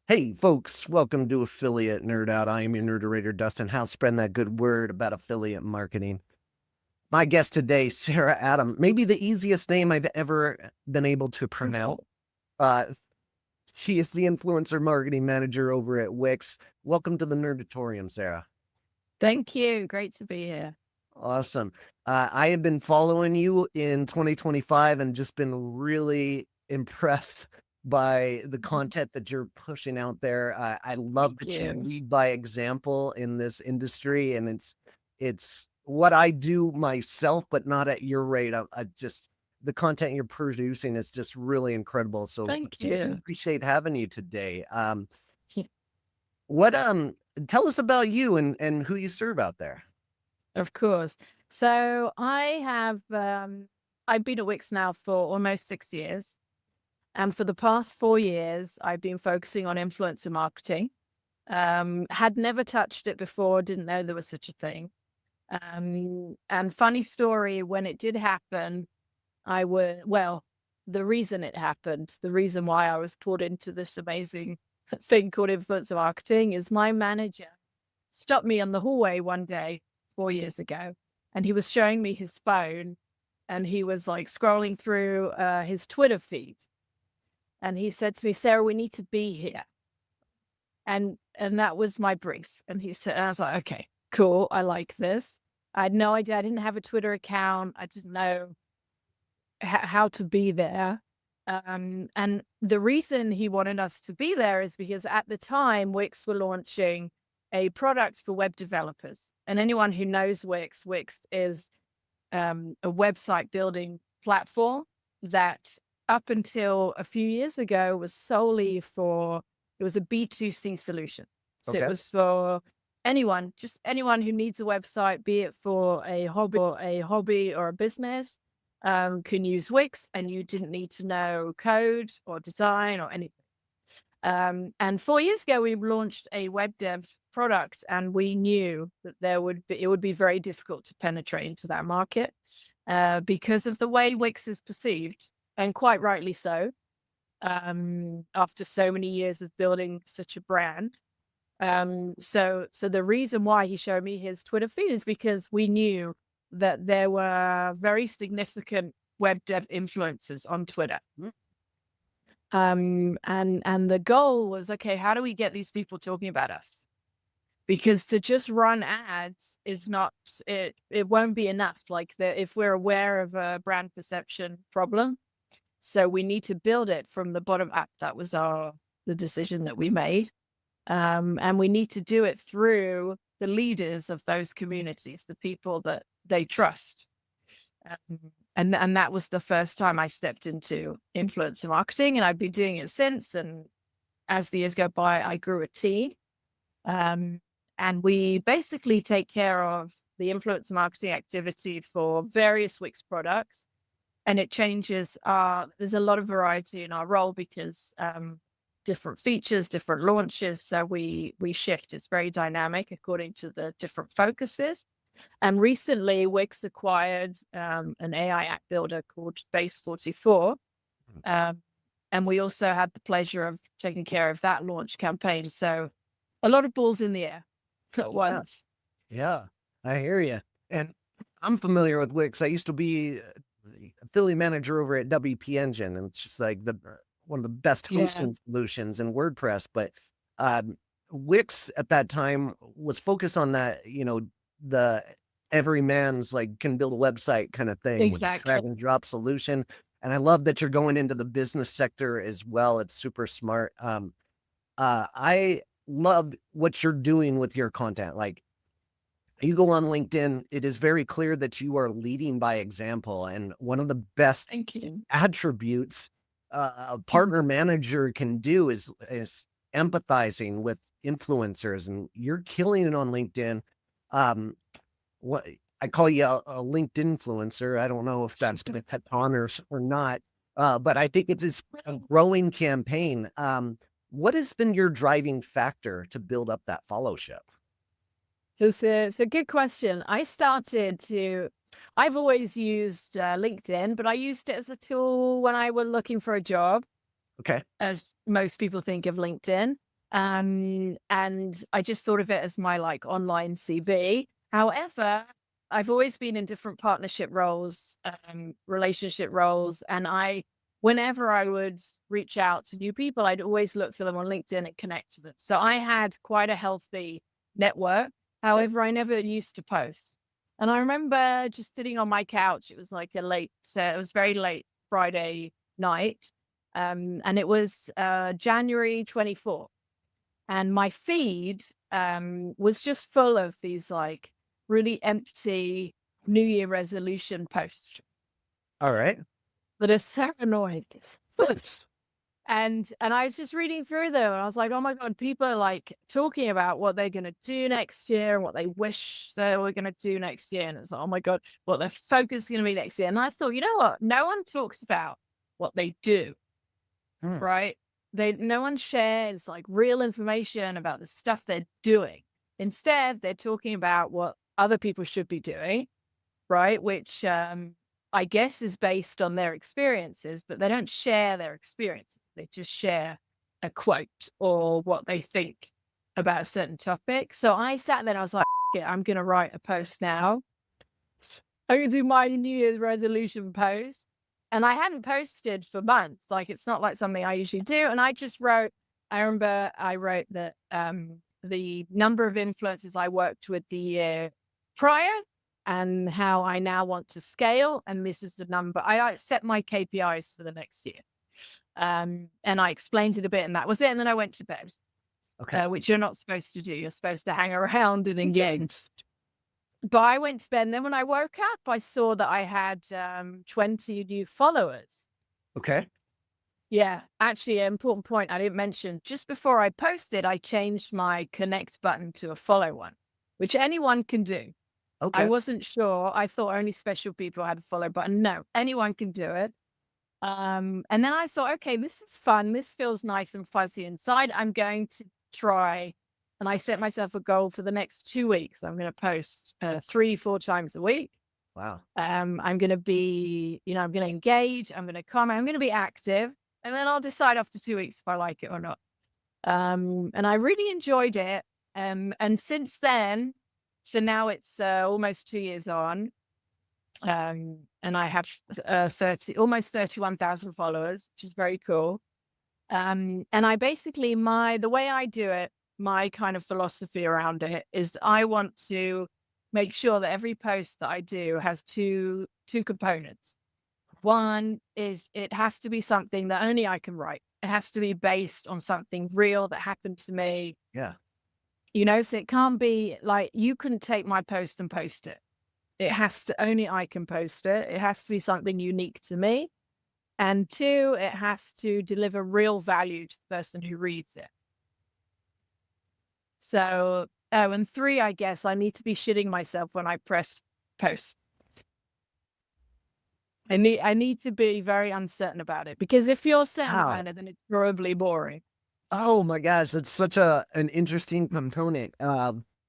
Hey, folks, welcome to Affiliate Nerd Out. I am your nerderator, Dustin House. Spreading that good word about affiliate marketing. My guest today, Sarah Adam, maybe the easiest name I've ever been able to pronounce. Uh, she is the influencer marketing manager over at Wix. Welcome to the Nerdatorium, Sarah. Thank you. Great to be here. Awesome. I have been following you in 2025 and just been really impressed by the content that you're pushing out there. I love Thank that you you. lead by example in this industry, and it's what I do myself, but not at your rate. I just the content you're producing is just really incredible. So Thank you. appreciate having you today. What tell us about you and who you serve out there. Of course. So I've been at Wix now for almost 6 years. And for the past 4 years, I've been focusing on influencer marketing. Had never touched it before, didn't know there was such a thing. And funny story, when it did happen, the reason it happened, the reason why I was pulled into this amazing thing called influencer marketing is my manager stopped me on the hallway one day 4 years ago, and he was showing me his phone, and he was like scrolling through his Twitter feed, and he said to me, "Sarah, we need to be here." And that was my brief. And he said, and I was like, "Okay, cool, I like this." I had no idea. I didn't have a Twitter account. I didn't know how to be there. And the reason he wanted us to be there is because at the time, Wix were launching a product for web developers. And anyone who knows Wix, Wix is a website building platform that up until a few years ago was solely it was a B2C solution. So it Okay. was for anyone, just anyone who needs a website, be it for a hobby or a business, can use Wix, and you didn't need to know code or design or anything. And 4 years ago, we launched a web dev product, and we knew that it would be very difficult to penetrate into that market because of the way Wix is perceived, and quite rightly so. After so many years of building such a brand, so the reason why he showed me his Twitter feed is because we knew that there were very significant web dev influencers on Twitter. Mm. And the goal was, okay, how do we get these people talking about us? Because to just run ads is not it. It won't be enough. If we're aware of a brand perception problem, so we need to build it from the bottom up. That was the decision that we made. And we need to do it through the leaders of those communities, the people that they trust. And that was the first time I stepped into influencer marketing, and I've been doing it since. And as the years go by, I grew a team. And we basically take care of the influencer marketing activity for various Wix products. And it changes. There's a lot of variety in our role because different features, different launches. So we shift. It's very dynamic according to the different focuses. And recently, Wix acquired an AI app builder called Base 44. And we also had the pleasure of taking care of that launch campaign. So a lot of balls in the air at once. Yeah, I hear you. And I'm familiar with Wix. I used to be the affiliate manager over at WP Engine, and it's just like one of the best Yeah, hosting solutions in WordPress. But Wix at that time was focused on that, the every man's like can build a website kind of thing with exactly. drag and drop solution. And I love that you're going into the business sector as well. It's super smart. I love what you're doing with your content. Like you go on LinkedIn, it is very clear that you are leading by example. And one of the best Thank you. attributes a partner manager can do is empathizing with influencers, and you're killing it on LinkedIn. What I call you a LinkedIn influencer. I don't know if that's going to catch on or not, but I think it's a growing campaign. What has been your driving factor to build up that followship? It's a good question. I've always used LinkedIn, but I used it as a tool when I was looking for a job, Okay. as most people think of LinkedIn. And I just thought of it as my like online CV. However, I've always been in different partnership roles, relationship roles, and whenever I would reach out to new people, I'd always look for them on LinkedIn and connect to them. So I had quite a healthy network. However, I never used to post. And I remember just sitting on my couch. It was like it was very late Friday night. And it was January 24th. And my feed was just full of these like really empty New Year resolution posts All right. that are so annoying. And I was just reading through them and I was like, oh my God, people are like talking about what they're gonna do next year and what they wish they were gonna do next year. And it's like, oh my God, what their focus is gonna be next year. And I thought, you know what? No one talks about what they do, Hmm. right? No one shares like real information about the stuff they're doing. Instead, they're talking about what other people should be doing, right? Which I guess is based on their experiences, but they don't share their experiences. They just share a quote or what they think about a certain topic. So I sat there and I was like, "F it, I'm going to write a post now. I'm going to do my New Year's resolution post." And I hadn't posted for months. Like, it's not like something I usually do. And I just wrote, I remember I wrote that the number of influencers I worked with the year prior and how I now want to scale. And this is the number. I set my KPIs for the next year. And I explained it a bit, and that was it. And then I went to bed, Okay. which you're not supposed to do. You're supposed to hang around and engage. But I went to bed, and then when I woke up, I saw that I had 20 new followers. Okay. Yeah, actually, an important point I didn't mention. Just before I posted, I changed my connect button to a follow one, which anyone can do. I Okay. wasn't sure. I thought only special people had a follow button. No, anyone can do it. And then I thought, okay, this is fun. This feels nice and fuzzy inside. I'm going to try. And I set myself a goal for the next 2 weeks. I'm going to post 3-4 times a week. Wow. I'm going to be, I'm going to engage. I'm going to comment. I'm going to be active. And then I'll decide after 2 weeks if I like it or not. And I really enjoyed it. And since then, so now it's almost 2 years on. And I have almost 31,000 followers, which is very cool. And I basically, the way I do it, my kind of philosophy around it is I want to make sure that every post that I do has two components. One is it has to be something that only I can write. It has to be based on something real that happened to me. Yeah. So it can't be like you couldn't take my post and post it. It has to, only I can post it. It has to be something unique to me. And 2, it has to deliver real value to the person who reads it. So, and 3, I guess I need to be shitting myself when I press post. I need to be very uncertain about it, because if you're certain Wow. about it, then it's probably boring. Oh my gosh, it's such an interesting component.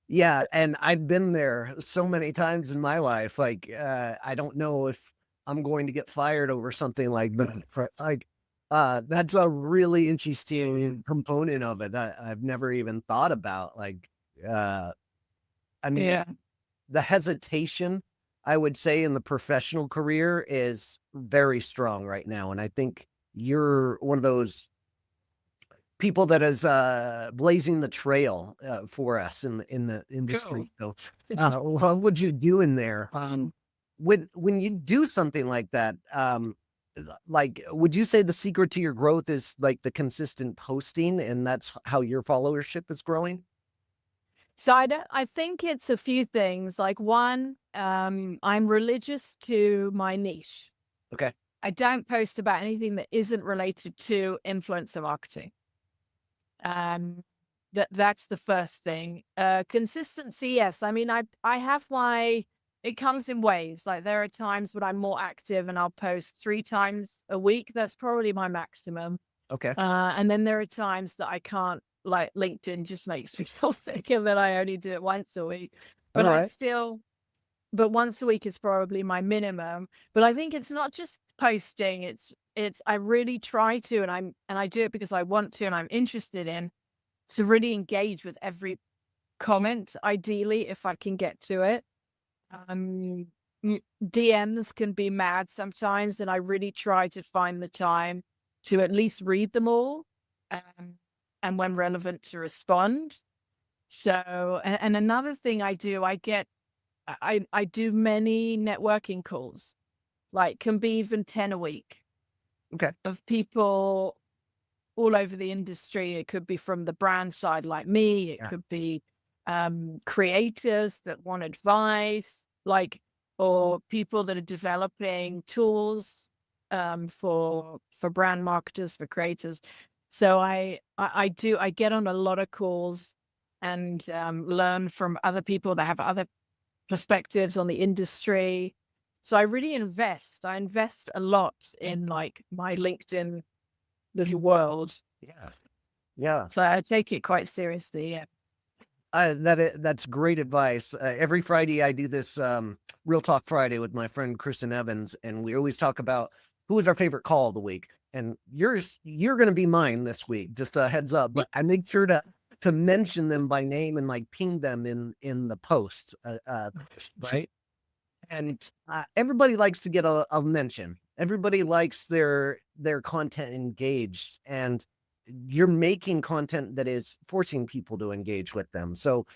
Yeah, and I've been there so many times in my life. Like, I don't know if I'm going to get fired over something like that. Like, that's a really interesting component of it that I've never even thought about. Like, I mean, Yeah. the hesitation, I would say, in the professional career is very strong right now, and I think you're one of those people that is blazing the trail for us in the industry. So, what would you do in there? When you do something like that, like, would you say the secret to your growth is like the consistent posting, and that's how your followership is growing? So I think it's a few things. Like, one, I'm religious to my niche. Okay. I don't post about anything that isn't related to influencer marketing. That's the first thing. Consistency, yes. I mean, I have it comes in waves. Like, there are times when I'm more active and I'll post 3 times a week. That's probably my maximum. Okay. And then there are times that I can't, like LinkedIn just makes me feel sick, and then I only do it once a week. All But right. but once a week is probably my minimum. But I think it's not just posting. I really try to, and I do it because I want to and I'm interested in to really engage with every comment, ideally, if I can get to it. Um, DMs can be mad sometimes, and I really try to find the time to at least read them all, um, and when relevant, to respond. So, and another thing I do, I do many networking calls, like can be even 10 a week, Okay. of people all over the industry. It could be from the brand side, like me. It Yeah. could be creators that want advice, like, or people that are developing tools for brand marketers, for creators. So I get on a lot of calls and learn from other people that have other perspectives on the industry. So I really invest. I invest a lot in like my LinkedIn little world. Yeah. Yeah. So I take it quite seriously. Yeah. That's great advice. Every Friday I do this Real Talk Friday with my friend Kristen Evans, and we always talk about who was our favorite call of the week. And you're going to be mine this week. Just a heads up. But I make sure to mention them by name and like ping them in the post. Right. And everybody likes to get a mention. Everybody likes their content engaged, and you're making content that is forcing people to engage with them. So,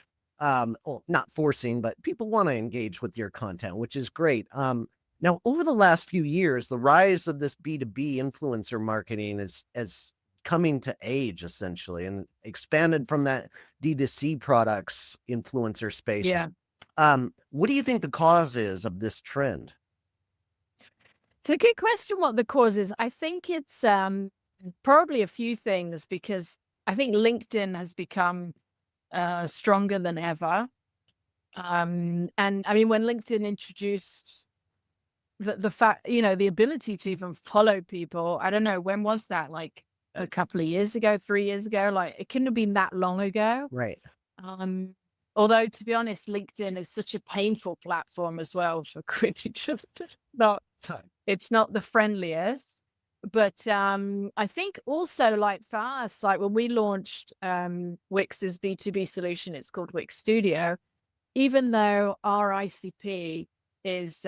well, not forcing, but people want to engage with your content, which is great. Now, over the last few years, the rise of this B2B influencer marketing is coming to age essentially, and expanded from that D2C products influencer space. Yeah. What do you think the cause is of this trend? It's a good question what the cause is. I think it's probably a few things, because I think LinkedIn has become stronger than ever. And I mean, when LinkedIn introduced the fact, the ability to even follow people, I don't know, when was that? Like a couple of years ago, 3 years ago? Like it couldn't have been that long ago. Right. Um, Although, to be honest, LinkedIn is such a painful platform as well for creators. Not, it's not the friendliest. But I think also, like for us, like when we launched Wix's B2B solution, it's called Wix Studio. Even though our ICP is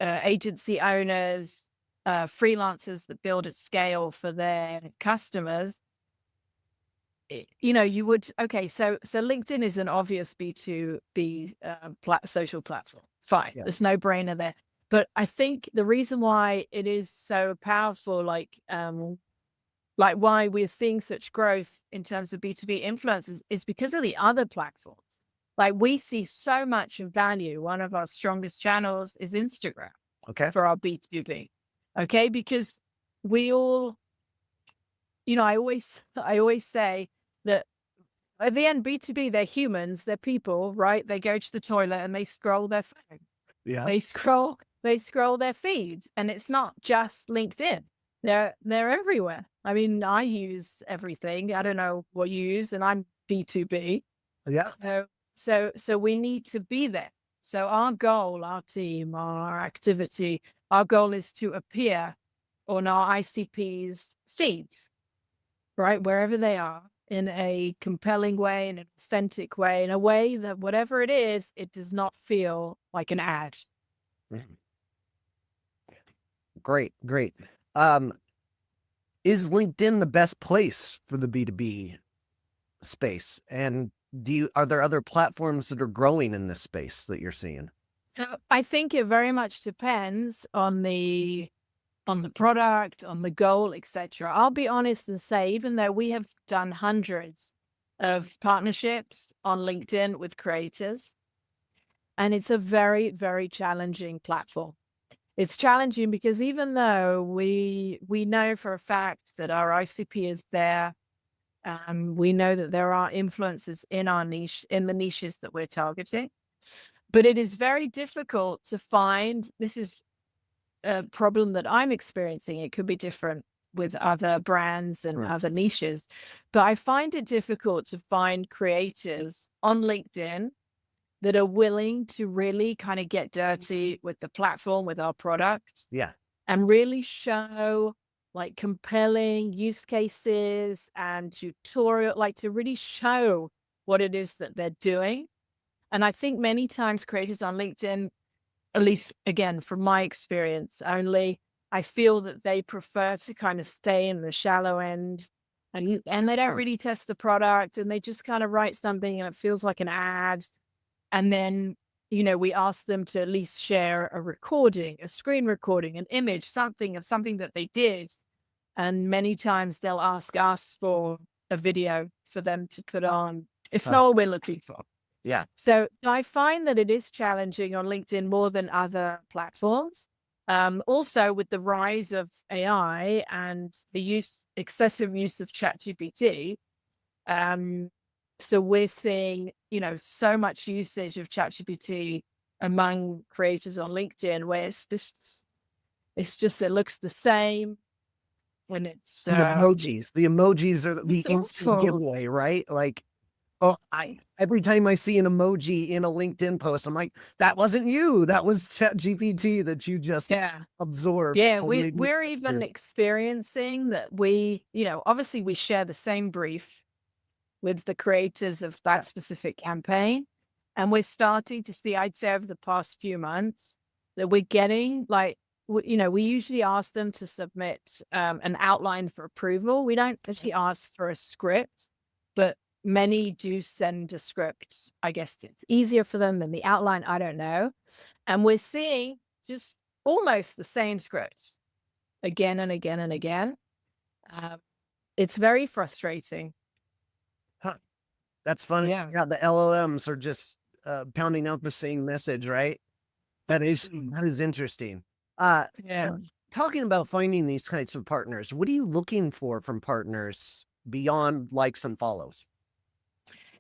agency owners, freelancers that build at scale for their customers, you would, okay, so LinkedIn is an obvious B2B social platform. Fine. Yeah. There's no brainer there. But I think the reason why it is so powerful, like why we're seeing such growth in terms of B2B influencers, is because of the other platforms. Like we see so much of value. One of our strongest channels is Instagram. Okay. For our B2B. Okay. Because we all, I always say that at the end, B2B, they're humans, they're people, right? They go to the toilet and they scroll their phone. Yeah. They scroll their feeds, and it's not just LinkedIn. They're everywhere. I mean, I use everything. I don't know what you use, and I'm B2B. Yeah. So we need to be there. So our goal, our team, our activity, our goal is to appear on our ICP's feeds, right? Wherever they are, in a compelling way, in an authentic way, in a way that whatever it is, it does not feel like an ad. Mhm. Great. Is LinkedIn the best place for the B2B space? And are there other platforms that are growing in this space that you're seeing? So I think it very much depends on the product, on the goal, etc. I'll be honest and say, even though we have done hundreds of partnerships on LinkedIn with creators, and it's a very, very challenging platform. It's challenging because even though we know for a fact that our ICP is there, we know that there are influencers in our niche, in the niches that we're targeting, but it is very difficult to find. This is a problem that I'm experiencing. It could be different with other brands and other niches, but I find it difficult to find creators on LinkedIn that are willing to really kind of get dirty with the platform, with our product, Yeah. and really show like compelling use cases and tutorial, like to really show what it is that they're doing. And I think many times creators on LinkedIn, at least again, from my experience only, I feel that they prefer to kind of stay in the shallow end, and they don't Huh. really test the product, and they just kind of write something and it feels like an ad. And then, we ask them to at least share a recording, a screen recording, an image, something of something that they did. And many times they'll ask us for a video for them to put on. It's Huh. not what we're looking for. Yeah. So I find that it is challenging on LinkedIn more than other platforms. Also, with the rise of AI and the excessive use of ChatGPT, so we're seeing, so much usage of ChatGPT among creators on LinkedIn, where it's just it looks the same when it's The emojis are the it's instant awful. giveaway, right? Like, oh, every time I see an emoji in a LinkedIn post, I'm like, that wasn't you. That was ChatGPT that you just Yeah. absorbed. Yeah, or we maybe- we're even experiencing that obviously we share the same brief with the creators of that specific campaign. And we're starting to see, I'd say over the past few months, that we're getting like, we usually ask them to submit an outline for approval. We don't actually ask for a script, but many do send a script. I guess it's easier for them than the outline. I don't know. And we're seeing just almost the same scripts again and again and again. Um, it's very frustrating. Huh, that's funny. Yeah. Yeah, the LLMs are just pounding out the same message, right? That is interesting. Yeah. Uh, talking about finding these types of partners, what are you looking for from partners beyond likes and follows?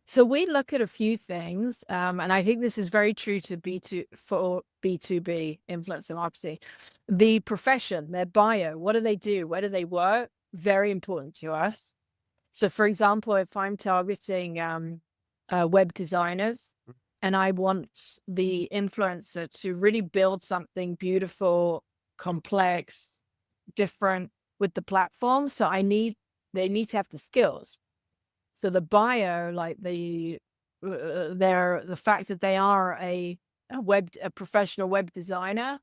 So we look at a few things, and I think this is very true to for B2B influencer marketing. The profession, their bio, what do they do? Where do they work? Very important to us. So, for example, if I'm targeting web designers and I want the influencer to really build something beautiful, complex, different with the platform, so they need to have the skills. So the bio, like the fact that they are a professional web designer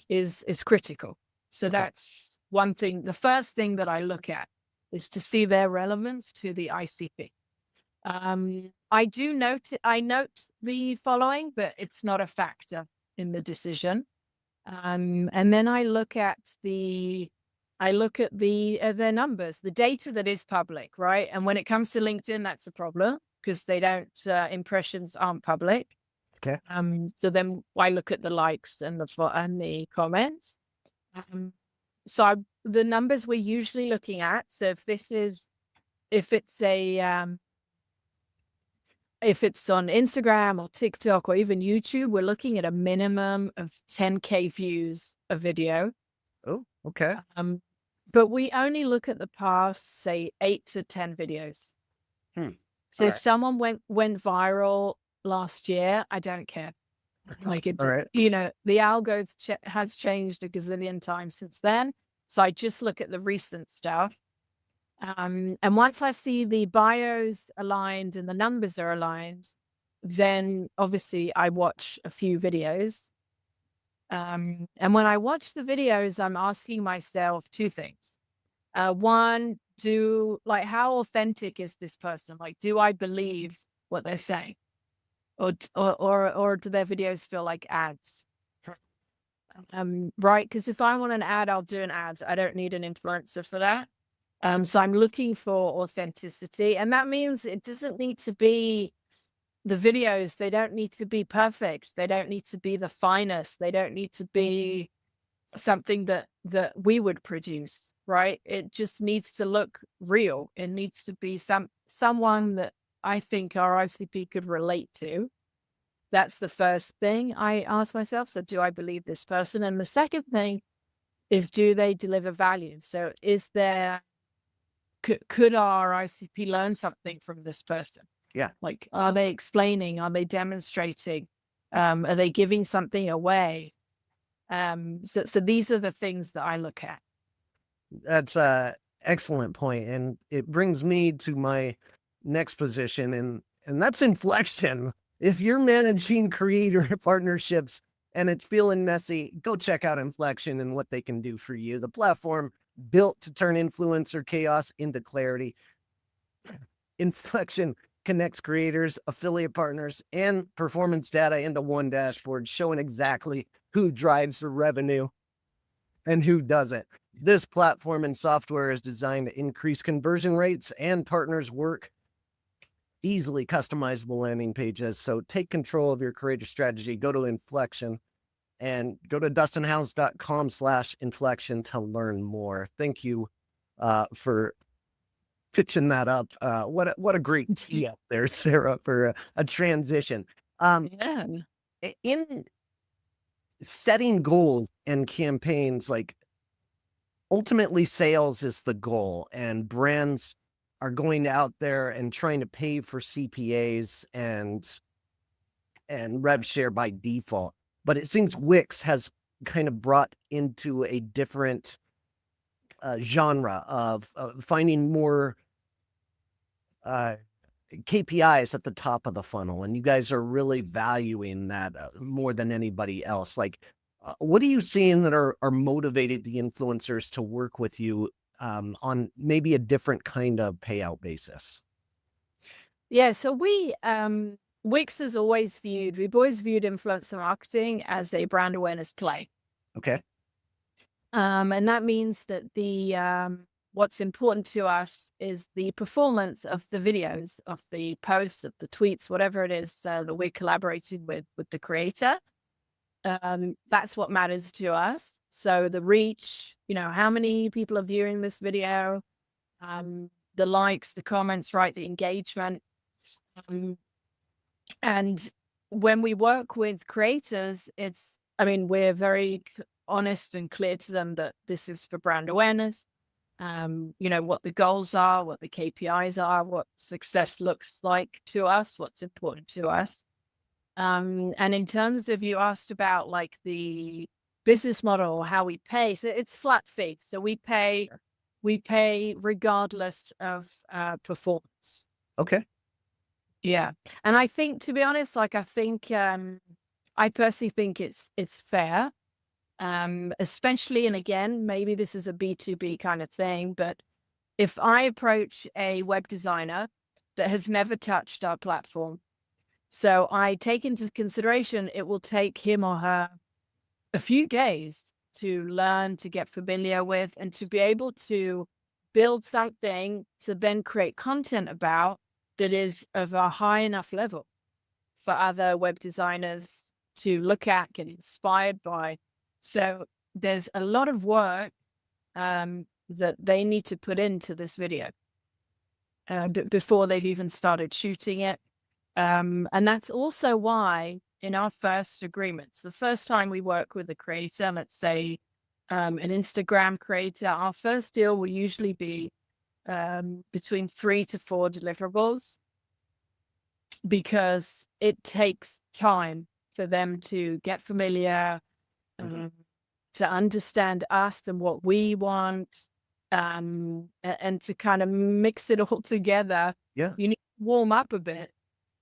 is critical. So Okay. that's one thing. The first thing that I look at is to see their relevance to the ICP. I note the following, but it's not a factor in the decision. And then I look at their numbers, the data that is public, right? And when it comes to LinkedIn, that's a problem because they don't impressions aren't public. Okay. So then I look at the likes and the comments. Um, the numbers we're usually looking at. So if it's if it's on Instagram or TikTok or even YouTube, we're looking at a minimum of 10K views a video. Oh, okay. But we only look at the past, say, 8 to 10 videos. Hmm. So All if right. someone went viral last year, I don't care. Like All right. the algo has changed a gazillion times since then. So I just look at the recent stuff. And once I see the bios aligned and the numbers are aligned, then obviously I watch a few videos. And when I watch the videos, I'm asking myself two things. One, how authentic is this person? Like, do I believe what they're saying? Or do their videos feel like ads? Right. Because if I want an ad, I'll do an ad. I don't need an influencer for that. So I'm looking for authenticity. And that means it doesn't need to be the videos, they don't need to be perfect. They don't need to be the finest. They don't need to be something that we would produce, right? It just needs to look real. It needs to be someone that I think our ICP could relate to. That's the first thing I ask myself. So do I believe this person? And the second thing is, do they deliver value? So could our ICP learn something from this person? Yeah. Like, are they explaining? Are they demonstrating? Are they giving something away? So these are the things that I look at. That's a excellent point, and it brings me to my next position, and that's inflection. If you're managing creator partnerships and it's feeling messy, go check out Inflection and what they can do for you. The platform built to turn influencer chaos into clarity. Inflection connects creators, affiliate partners, and performance data into one dashboard, showing exactly who drives the revenue and who doesn't. This platform and software is designed to increase conversion rates and partners work easily customizable landing pages. So take control of your creator strategy. Go to Inflection and go to dustinhouse.com/inflection to learn more. Thank you for pitching that up. What a great tee up there, Sarah, for a transition. Yeah. In setting goals and campaigns, like ultimately sales is the goal, and brands are going out there and trying to pay for CPAs and rev share by default. But it seems Wix has kind of brought into a different genre of finding more KPIs at the top of the funnel, and you guys are really valuing that more than anybody else. Like, what are you seeing that are motivated the influencers to work with you on maybe a different kind of payout basis? Yeah, so Wix has always we've always viewed influencer marketing as a brand awareness play. Okay. And that means that what's important to us is the performance of the videos, of the posts, of the tweets, whatever it is that we're collaborating with the creator. That's what matters to us. So the reach, how many people are viewing this video, the likes, the comments, right, the engagement. And when we work with creators, we're very honest and clear to them that this is for brand awareness. What the goals are, what the KPIs are, what success looks like to us, what's important to us. And in terms of, you asked about like the business model, how we pay. So it's flat fee. So we pay regardless of performance. Okay. Yeah. And I think, to be honest, I personally think it's fair. Especially, and again, maybe this is a B2B kind of thing, but if I approach a web designer that has never touched our platform, so I take into consideration it will take him or her a few days to learn, to get familiar with, and to be able to build something to then create content about that is of a high enough level for other web designers to look at, get inspired by. So there's a lot of work that they need to put into this video before they've even started shooting it. And that's also why in our first agreements, the first time we work with a creator, let's say an Instagram creator, our first deal will usually be between 3 to 4 deliverables, because it takes time for them to get familiar, to understand us and what we want, and to kind of mix it all together. Yeah. You need to warm up a bit.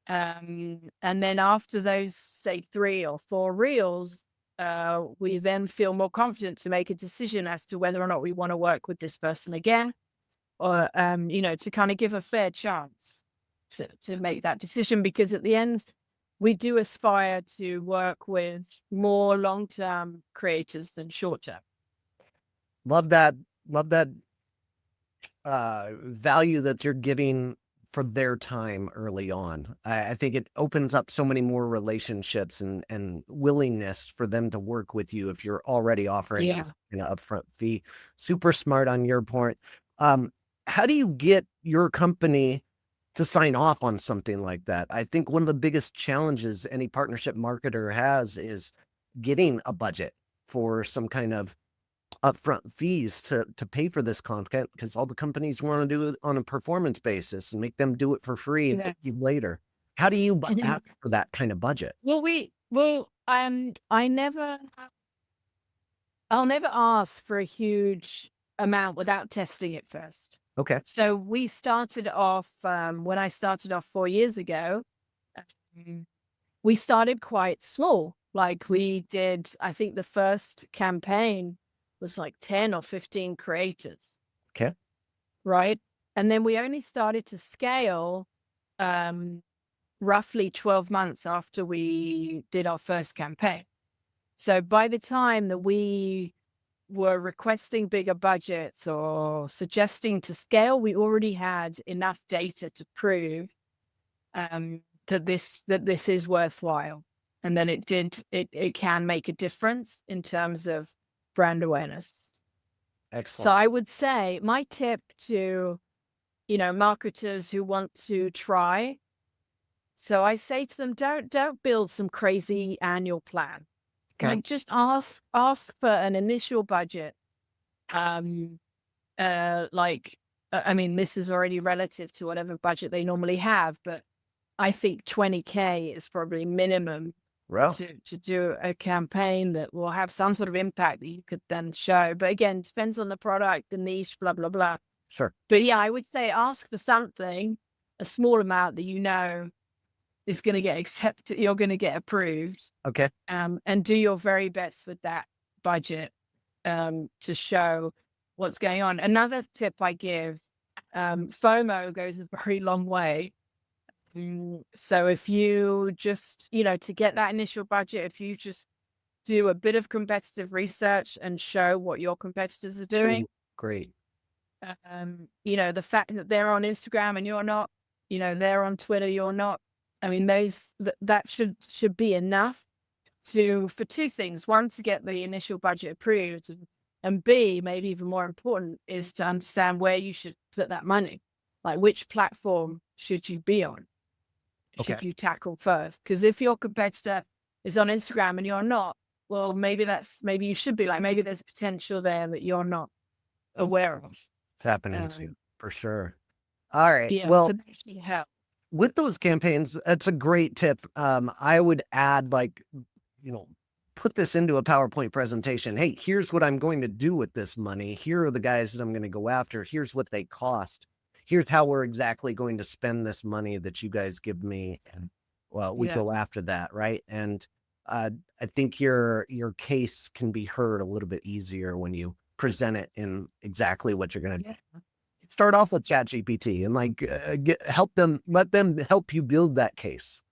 And then after those, say, 3 or 4 reels, we then feel more confident to make a decision as to whether or not we want to work with this person again, or, to kind of give a fair chance to make that decision. Because at the end, we do aspire to work with more long-term creators than short-term. Love that. Love that value that you're giving for their time early on. I think it opens up so many more relationships and willingness for them to work with you if you're already offering Yeah. an upfront fee. Super smart on your part. How do you get your company to sign off on something like that? I think one of the biggest challenges any partnership marketer has is getting a budget for some kind of upfront fees to pay for this content, because all the companies want to do it on a performance basis and make them do it for free and pay you later. How do you ask for that kind of budget? I'll never ask for a huge amount without testing it first. Okay. So we started off, when I started off 4 years ago, um, we started quite small. Like we did, I think the first campaign was like 10 or 15 creators, Okay. right? And then we only started to scale um, roughly 12 months after we did our first campaign. So by the time that we were requesting bigger budgets or suggesting to scale, we already had enough data to prove that this is worthwhile, and then it can make a difference in terms of brand awareness. So Excellent. I would say my tip to marketers who want to try. So I say to them, don't build some crazy annual plan. Okay. Like just ask for an initial budget. Um, I mean, this is already relative to whatever budget they normally have, but I think 20K is probably minimum Well, to do a campaign that will have some sort of impact that you could then show. But again, depends on the product, the niche, blah, blah, blah. sure. But yeah, I would say ask for something, a small amount that you know is going to get accepted, you're going to get approved, Okay. and do your very best with that budget to show what's going on. Another tip I give, FOMO goes a very long way. So if you just, to get that initial budget, if you just do a bit of competitive research and show what your competitors are doing, Ooh, great. the fact that they're on Instagram and you're not, they're on Twitter, you're not. I mean, that should be enough for two things. One, to get the initial budget approved, and B, maybe even more important, is to understand where you should put that money. Like which platform should you be on? Okay. Should you tackle first? Because if your competitor is on Instagram and you're not, well, maybe you should be like, maybe there's potential there that you're not aware of. It's happening to you for sure. All right. Yeah, Well, so that should help. with those campaigns, that's a great tip. I would add, like, put this into a PowerPoint presentation. Hey, here's what I'm going to do with this money. Here are the guys that I'm going to go after. Here's what they cost. Here's how we're exactly going to spend this money that you guys give me. And well, we Yeah. go after that, right? And I think your case can be heard a little bit easier when you present it in exactly what you're going to do. Yeah. Start off with ChatGPT and let them help you build that case.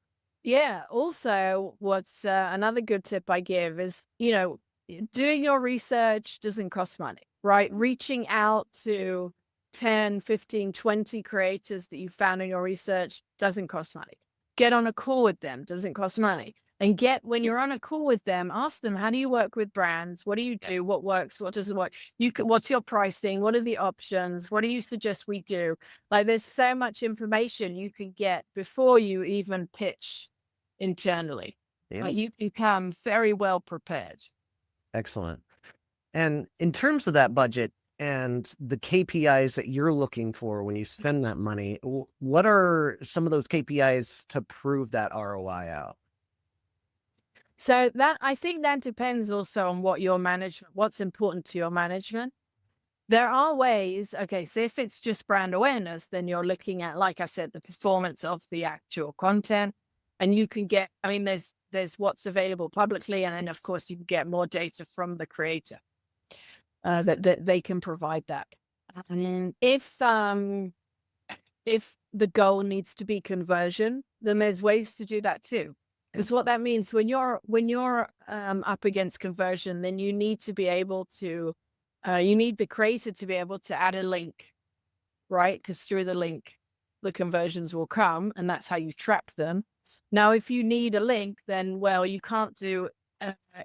Yeah. Also, what's another good tip I give is, doing your research doesn't cost money, right? Reaching out to 10, 15, 20 creators that you found in your research doesn't cost money. Get on a call with them, doesn't cost money. And when you're on a call with them, ask them, how do you work with brands? What do you do? What works? What doesn't work? What's your pricing? What are the options? What do you suggest we do? Like there's so much information you can get before you even pitch internally. Yeah. Like you become very well prepared. Excellent. And in terms of that budget and the KPIs that you're looking for when you spend that money, what are some of those KPIs to prove that ROI out? So I think that depends also on what's important to your management. There are ways, okay, so if it's just brand awareness, then you're looking at, like I said, the performance of the actual content. And you can get, I mean, there's what's available publicly, and then of course you can get more data from the creator that they can provide that. And if the goal needs to be conversion, then there's ways to do that too. Because what that means when you're up against conversion, then you need to be able to, you need the creator to be able to add a link, right? Because through the link, the conversions will come, and that's how you trap them. Now, if you need a link, then, well, you can't do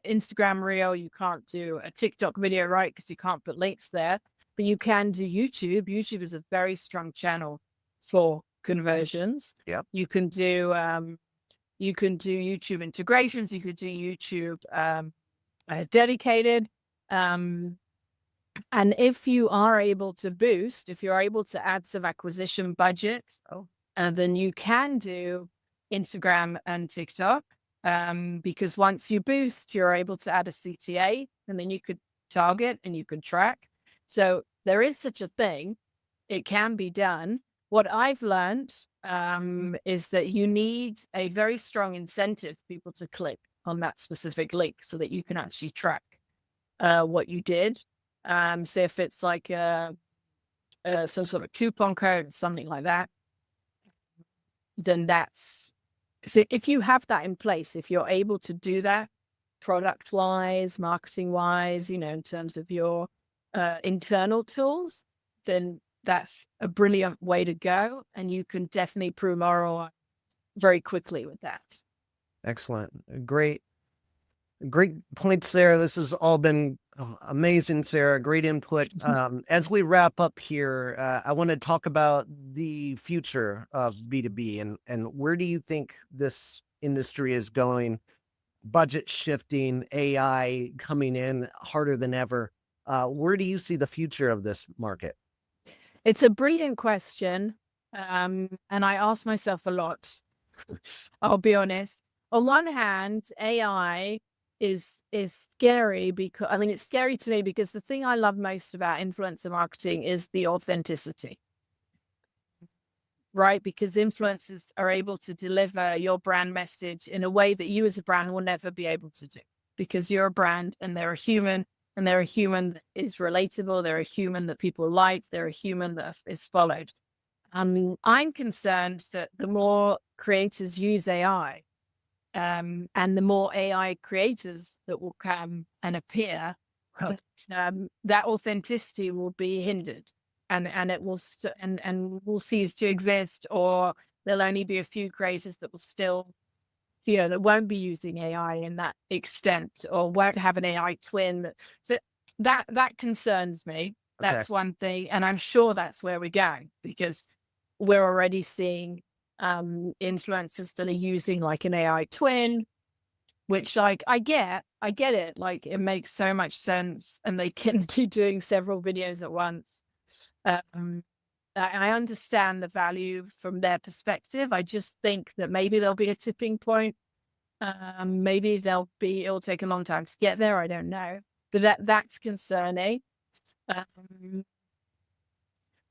Instagram Reel, you can't do a TikTok video, right? Because you can't put links there, but you can do YouTube. YouTube is a very strong channel for conversions. Yep. You can do YouTube integrations. You could do YouTube dedicated. And if you are able to boost, if you're able to add some acquisition budget, then you can do Instagram and TikTok. Because once you boost, you're able to add a CTA, and then you could target and you could track. So there is such a thing. It can be done. What I've learned is that you need a very strong incentive for people to click on that specific link so that you can actually track what you did. So if it's like some sort of coupon code, something like that, then that's, so if you have that in place, if you're able to do that product wise, marketing wise, in terms of your internal tools, then that's a brilliant way to go. And you can definitely prove ROI very quickly with that. Excellent. Great points there. This has all been amazing, Sarah. Great input. As we wrap up here, I want to talk about the future of B2B and where do you think this industry is going? Budget shifting, AI coming in harder than ever. Where do you see the future of this market? It's a brilliant question. And I ask myself a lot. I'll be honest. On one hand, AI is scary because, I mean, it's scary to me because the thing I love most about influencer marketing is the authenticity, right? Because influencers are able to deliver your brand message in a way that you as a brand will never be able to do, because you're a brand and they're a human, and they're a human that is relatable. They're a human that people like. They're a human that is followed. I'm concerned that the more creators use AI, and the more AI creators that will come and appear, that authenticity will be hindered, and it will and will cease to exist, or there'll only be a few creators that will still, that won't be using AI in that extent, or won't have an AI twin. So that concerns me. Okay. That's one thing, and I'm sure that's where we're going, because we're already seeing influencers that are using like an AI twin, which, like, I get it. Like, it makes so much sense, and they can be doing several videos at once. I understand the value from their perspective. I just think that maybe there'll be a tipping point. Maybe it'll take a long time to get there. I don't know, but that's concerning.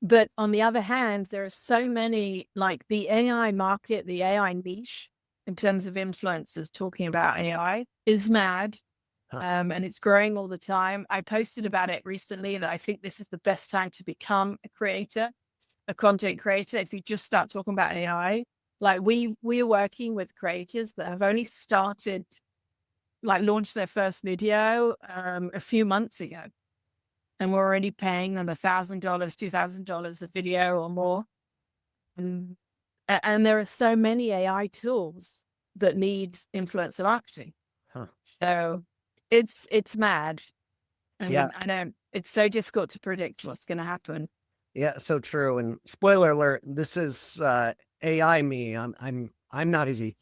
But on the other hand, there are so many, like the AI market, the AI niche, in terms of influencers talking about AI, is mad. And it's growing all the time. I posted about it recently that I think this is the best time to become a creator, a content creator. If you just start talking about AI, like we are working with creators that have only started, like launched their first video a few months ago, and we're already paying them $1,000, $2,000 a video or more. And there are so many AI tools that need influencer marketing. So it's mad. I mean, it's so difficult to predict what's going to happen. Yeah, so true. And spoiler alert, this is AI me. I'm not easy.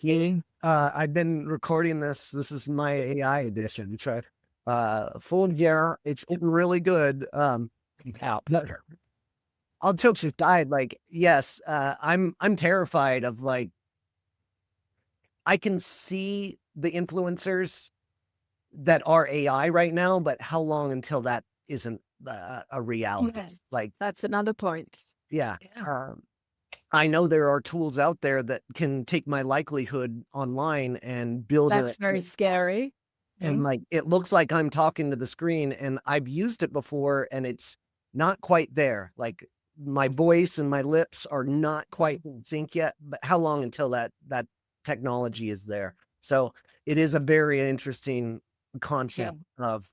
I've been recording this. This is my AI edition. Full gear. It's really good. All jokes aside, like, yes, I'm terrified of, like, I can see the influencers that are AI right now, but how long until that isn't a reality? Yes. Like, That's another point. yeah. I know there are tools out there that can take my likelihood online and build That's very scary. and like, it looks like I'm talking to the screen, and I've used it before and it's not quite there. Like, my voice and my lips are not quite in sync yet, but how long until that technology is there? So it is a very interesting concept of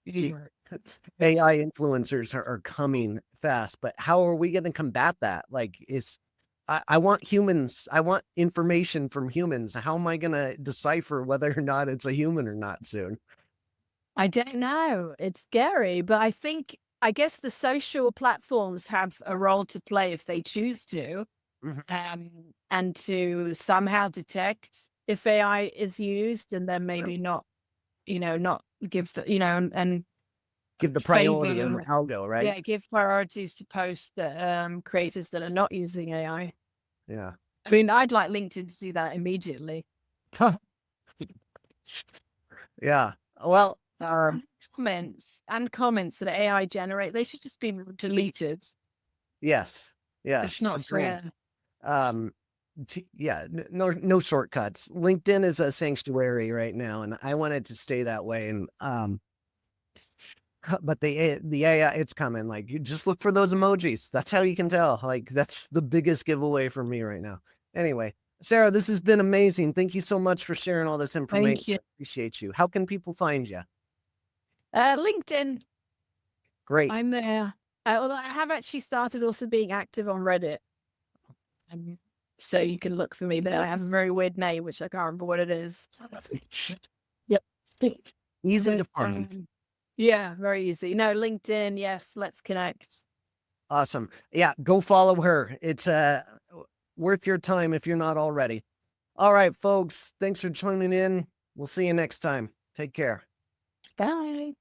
AI influencers are coming fast, but how are we going to combat that? Like, I want humans. I want information from humans. How am I going to decipher whether or not it's a human or not soon? I don't know. It's scary, but I guess the social platforms have a role to play if they choose to, and to somehow detect if AI is used, and then maybe not give the, and Give the priority favor, in the algo, right? yeah, give priorities to posts that creators that are not using AI. Yeah. I mean, I'd like LinkedIn to do that immediately. Yeah. Well, comments that AI generate, they should just be deleted. Yes. Yes. It's not Agreed. fair. Yeah, no shortcuts. LinkedIn is a sanctuary right now, and I want it to stay that way. And but the AI, it's coming. Like, you just look for those emojis. That's how you can tell. Like, that's the biggest giveaway for me right now. Anyway, Sarah, this has been amazing. Thank you so much for sharing all this information. Thank you. Appreciate you. How can people find you? LinkedIn, Great. I'm there. Although I have actually started also being active on Reddit. So you can look for me there. I have a very weird name, which I can't remember what it is. Yep. Easy to find. Yeah, very easy. No, LinkedIn, yes, let's connect. Awesome. Yeah, go follow her. It's worth your time if you're not already. All right, folks. Thanks for tuning in. We'll see you next time. Take care. Bye.